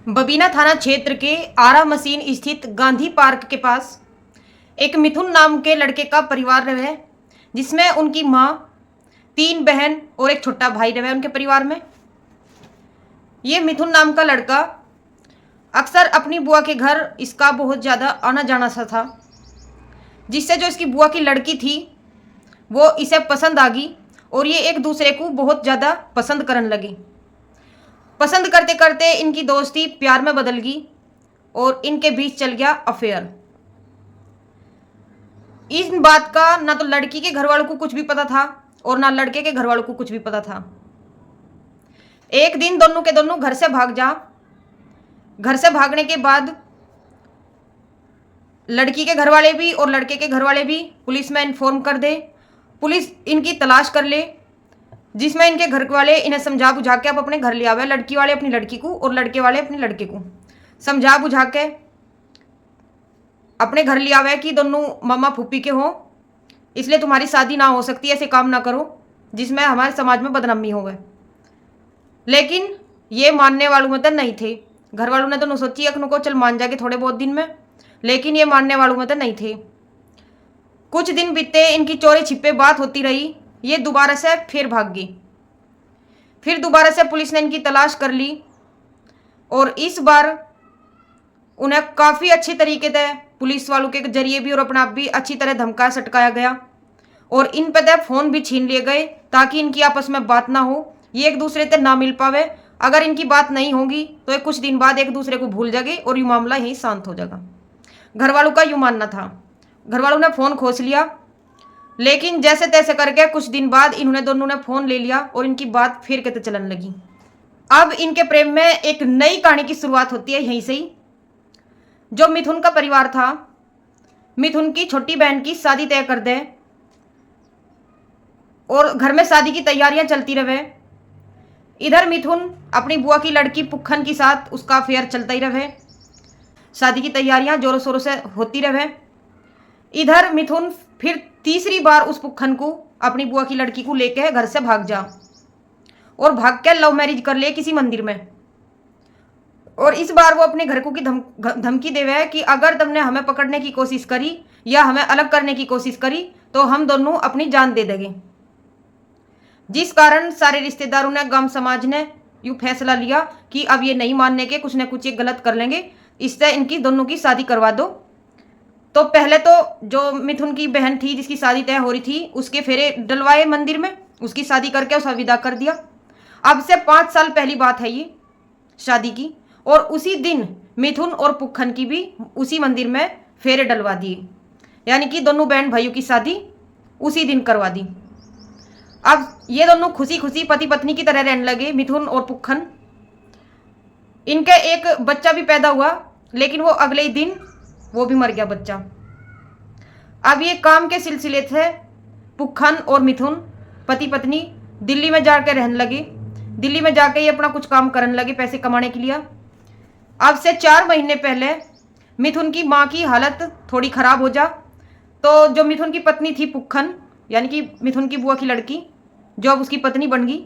बबीना थाना क्षेत्र के आरा मशीन स्थित गांधी पार्क के पास एक मिथुन नाम के लड़के का परिवार रहे, जिसमें उनकी माँ, 3 बहन और एक छोटा भाई रहे उनके परिवार में। ये मिथुन नाम का लड़का अक्सर अपनी बुआ के घर इसका बहुत ज़्यादा आना जाना सा था, जिससे जो इसकी बुआ की लड़की थी वो इसे पसंद आ गई और ये एक दूसरे को बहुत ज़्यादा पसंद करने लगी। पसंद करते करते इनकी दोस्ती प्यार में बदल गई और इनके बीच चल गया अफेयर। इस बात का ना तो लड़की के घर वालों को कुछ भी पता था और ना लड़के के घर वालों को कुछ भी पता था। एक दिन दोनों के दोनों घर से भाग जा। घर से भागने के बाद लड़की के घर वाले भी और लड़के के घर वाले भी पुलिस में इन्फॉर्म कर दे। पुलिस इनकी तलाश कर ले, जिसमें इनके घर वाले इन्हें समझा बुझा के अब अपने घर ले आवे। लड़की वाले अपनी लड़की को और लड़के वाले अपने लड़के को समझा बुझा के अपने घर ले आवे कि दोनों मामा फूफी के हों, इसलिए तुम्हारी शादी ना हो सकती, ऐसे काम ना करो जिसमें हमारे समाज में बदनामी हो गए। लेकिन ये मानने वालों में तो नहीं थे। घर वालों ने तो सोची अखनों को चल मान जाके थोड़े बहुत दिन में, लेकिन ये मानने वालों में तो नहीं थे। कुछ दिन बीते, इनकी चोरी छिपे बात होती रही। ये दोबारा से फिर भाग गई। फिर दोबारा से पुलिस ने इनकी तलाश कर ली और इस बार उन्हें काफ़ी अच्छी तरीके से पुलिस वालों के जरिए भी और अपना आप भी अच्छी तरह धमकाया सटकाया गया और इन पे फ़ोन भी छीन लिए गए ताकि इनकी आपस में बात ना हो, ये एक दूसरे से ना मिल पावे। अगर इनकी बात नहीं होगी तो ये कुछ दिन बाद एक दूसरे को भूल जाएंगे और ये मामला यहीं शांत हो जाएगा। घर वालों का यूँ मानना था। घर वालों ने फ़ोन खोस लिया, लेकिन जैसे तैसे करके कुछ दिन बाद इन्होंने दोनों ने फ़ोन ले लिया और इनकी बात फिर कहते चलन लगी। अब इनके प्रेम में एक नई कहानी की शुरुआत होती है यहीं से ही। जो मिथुन का परिवार था, मिथुन की छोटी बहन की शादी तय कर दे और घर में शादी की तैयारियां चलती रहे। इधर मिथुन अपनी बुआ की लड़की पुखन के साथ उसका अफेयर चलता ही रहे। शादी की तैयारियां जोरों शोरों से होती रहे। इधर मिथुन फिर तीसरी बार उस पुखन को अपनी बुआ की लड़की को लेके घर से भाग जा और भाग के लव मैरिज कर ले किसी मंदिर में। और इस बार वो अपने घर को की धमकी देवे कि अगर तुमने हमें पकड़ने की कोशिश करी या हमें अलग करने की कोशिश करी तो हम दोनों अपनी जान दे देंगे। जिस कारण सारे रिश्तेदारों ने, गांव समाज ने यूँ फैसला लिया कि अब ये नहीं मानने के, कुछ न कुछ ये गलत कर लेंगे, इससे इनकी दोनों की शादी करवा दो। तो पहले तो जो मिथुन की बहन थी जिसकी शादी तय हो रही थी, उसके फेरे डलवाए मंदिर में, उसकी शादी करके उसे विदा कर दिया। अब से 5 साल पहली बात है ये शादी की, और उसी दिन मिथुन और पुखन की भी उसी मंदिर में फेरे डलवा दिए, यानी कि दोनों बहन भाइयों की शादी उसी दिन करवा दी। अब ये दोनों खुशी खुशी पति पत्नी की तरह रहने लगे, मिथुन और पुखन। इनके एक बच्चा भी पैदा हुआ, लेकिन वो अगले ही दिन वो भी मर गया बच्चा। अब ये काम के सिलसिले से पुखन और मिथुन पति पत्नी दिल्ली में जाकर रहने लगे। दिल्ली में जाकर ये अपना कुछ काम करने लगे पैसे कमाने के लिए। अब से 4 महीने पहले मिथुन की माँ की हालत थोड़ी ख़राब हो जा, तो जो मिथुन की पत्नी थी पुखन, यानी कि मिथुन की बुआ की लड़की, जो अब उसकी पत्नी बन गई,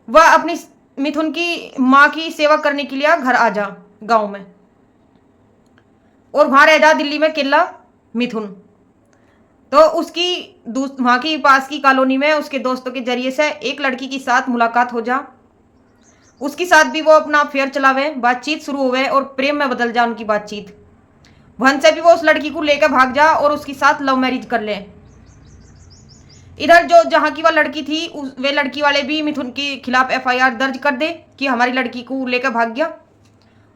वह अपनी मिथुन की माँ की सेवा करने के लिए घर आ जा गाँव में और वहाँ रह जा दिल्ली में केला मिथुन। तो उसकी वहाँ की पास की कॉलोनी में उसके दोस्तों के जरिए से एक लड़की के साथ मुलाकात हो जा। उसके साथ भी वो अपना अफेयर चलावे, बातचीत शुरू होवे और प्रेम में बदल जा उनकी बातचीत। वहाँ से भी वो उस लड़की को लेकर भाग जा और उसके साथ लव मैरिज कर ले। इधर जो जहाँ की वह लड़की थी, वे लड़की वाले भी मिथुन के खिलाफ FIR दर्ज कर दे कि हमारी लड़की को लेकर भाग गया।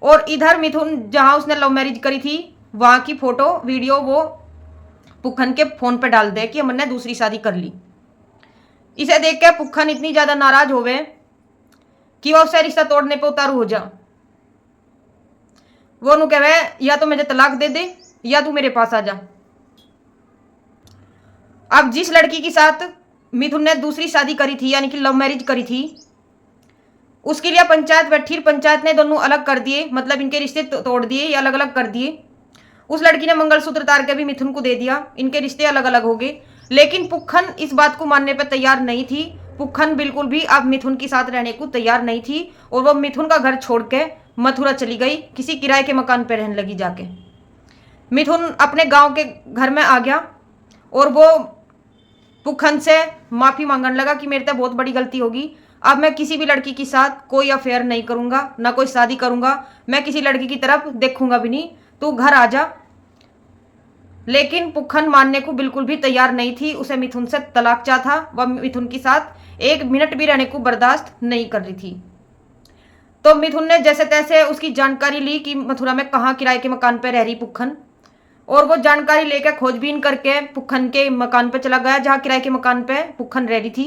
और इधर मिथुन जहाँ उसने लव मैरिज करी थी, वहाँ की फ़ोटो वीडियो वो पुखन के फ़ोन पे डाल दे कि हमने दूसरी शादी कर ली। इसे देख के पुखन इतनी ज़्यादा नाराज़ हो गए कि वह उससे रिश्ता तोड़ने पे उतारू हो जा। वो उन्होंने कहे या तो मुझे तलाक दे दे या तू मेरे पास आ जा। अब जिस लड़की के साथ मिथुन ने दूसरी शादी करी थी, यानी कि लव मैरिज करी थी, उसके लिए पंचायत बैठी, पंचायत ने दोनों अलग कर दिए, मतलब इनके रिश्ते तोड़ दिए या अलग अलग कर दिए। उस लड़की ने मंगलसूत्र तार के भी मिथुन को दे दिया, इनके रिश्ते अलग अलग हो गए। लेकिन पुखन इस बात को मानने पर तैयार नहीं थी। पुखन बिल्कुल भी अब मिथुन के साथ रहने को तैयार नहीं थी और वो मिथुन का घर छोड़ के मथुरा चली गई, किसी किराए के मकान पर रहने लगी जाके। मिथुन अपने गांव के घर में आ गया और वो पुखन से माफ़ी मांगने लगा कि मेरे तो बहुत बड़ी गलती होगी, अब मैं किसी भी लड़की के साथ कोई अफेयर नहीं करूँगा, ना कोई शादी करूँगा, मैं किसी लड़की की तरफ देखूंगा भी नहीं, तू घर आ जा। लेकिन पुखन मानने को बिल्कुल भी तैयार नहीं थी, उसे मिथुन से तलाक चाह था, वह मिथुन के साथ 1 मिनट भी रहने को बर्दाश्त नहीं कर रही थी। तो मिथुन ने जैसे तैसे उसकी जानकारी ली कि मथुरा में कहाँ किराए के मकान पर रह रही पुखन, और वो जानकारी लेकर खोजबीन करके पुखन के मकान पर चला गया जहाँ किराए के मकान पे पुखन रह रही थी।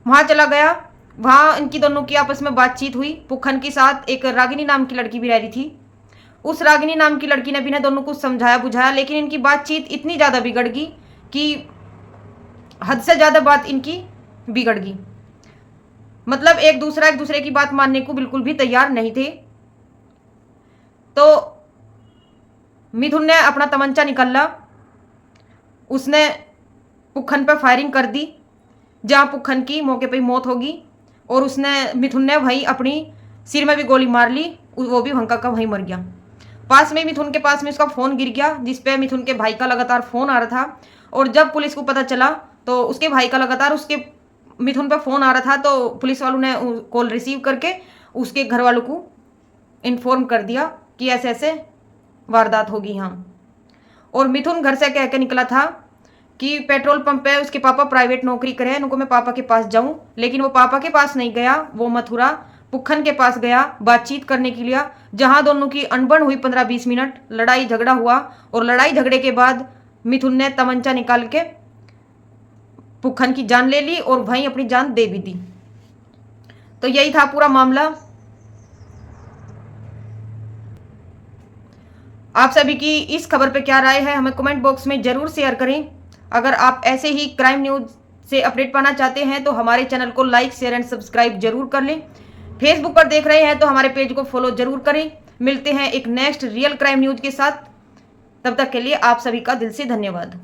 वहाँ चला गया, वहाँ इनकी दोनों की आपस में बातचीत हुई। पुखन के साथ एक रागिनी नाम की लड़की भी रह रही थी। उस रागिनी नाम की लड़की ने भी ना दोनों को समझाया बुझाया, लेकिन इनकी बातचीत इतनी ज़्यादा बिगड़ गई कि हद से ज़्यादा बात इनकी बिगड़ गई। मतलब एक दूसरे की बात मानने को बिल्कुल भी तैयार नहीं थे। तो मिथुन ने अपना तमंचा निकाला, उसने पुखन पर फायरिंग कर दी जहाँ पुखन की मौके पर ही मौत होगी, और मिथुन ने वहीं अपनी सिर में भी गोली मार ली, वो भी वहीं का वहीं मर गया। पास में मिथुन के पास में उसका फ़ोन गिर गया जिसपे मिथुन के भाई का लगातार फ़ोन आ रहा था, और जब पुलिस को पता चला तो उसके भाई का लगातार उसके मिथुन पर फ़ोन आ रहा था, तो पुलिस वालों ने कॉल रिसीव करके उसके घर वालों को इन्फॉर्म कर दिया कि ऐसे ऐसे वारदात होगी यहाँ। और मिथुन घर से कह के निकला था कि पेट्रोल पंप पे उसके पापा प्राइवेट नौकरी करे, उनको मैं पापा के पास जाऊं, लेकिन वो पापा के पास नहीं गया, वो मथुरा पुखन के पास गया बातचीत करने के लिए, जहां दोनों की अनबन हुई 15-20 मिनट, लड़ाई झगड़ा हुआ, और लड़ाई झगड़े के बाद मिथुन ने तमंचा निकाल के पुखन की जान ले ली और वहीं अपनी जान दे भी दी। तो यही था पूरा मामला। आप सभी की इस खबर पे क्या राय है हमें कमेंट बॉक्स में जरूर शेयर करें। अगर आप ऐसे ही क्राइम न्यूज से अपडेट पाना चाहते हैं तो हमारे चैनल को लाइक शेयर एंड सब्सक्राइब जरूर कर लें। फेसबुक पर देख रहे हैं तो हमारे पेज को फॉलो जरूर करें। मिलते हैं एक नेक्स्ट रियल क्राइम न्यूज के साथ, तब तक के लिए आप सभी का दिल से धन्यवाद।